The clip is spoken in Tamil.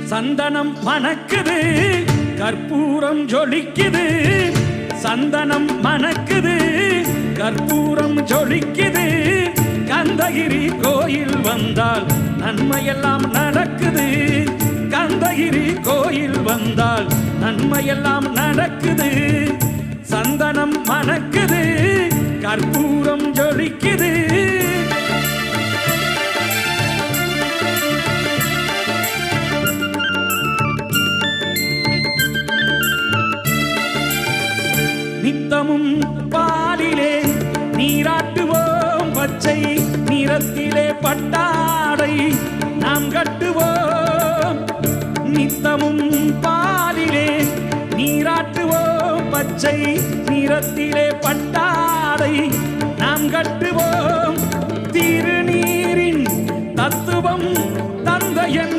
சந்தனம் மணக்குது கற்பூரம் ஜொலிக்குது சந்தனம் மணக்குது கற்பூரம் ஜொலிக்குது கந்தகிரி கோயில் வந்தால் நன்மையெல்லாம் நடக்குது கந்தகிரி கோயில் வந்தால் நன்மையெல்லாம் நடக்குது சந்தனம் மணக்குது கற்பூரம் ஜொலிக்குது நித்தமும் பாலிலே நீராட்டுவோம் பச்சை நிறத்திலே பட்டாடை நாம் கட்டுவோம் நித்தமும் பாலிலே நீராட்டுவோம் பச்சை நிறத்திலே பட்டாடை நாம் கட்டுவோம் திருநீரின் தத்துவம் தந்தையன்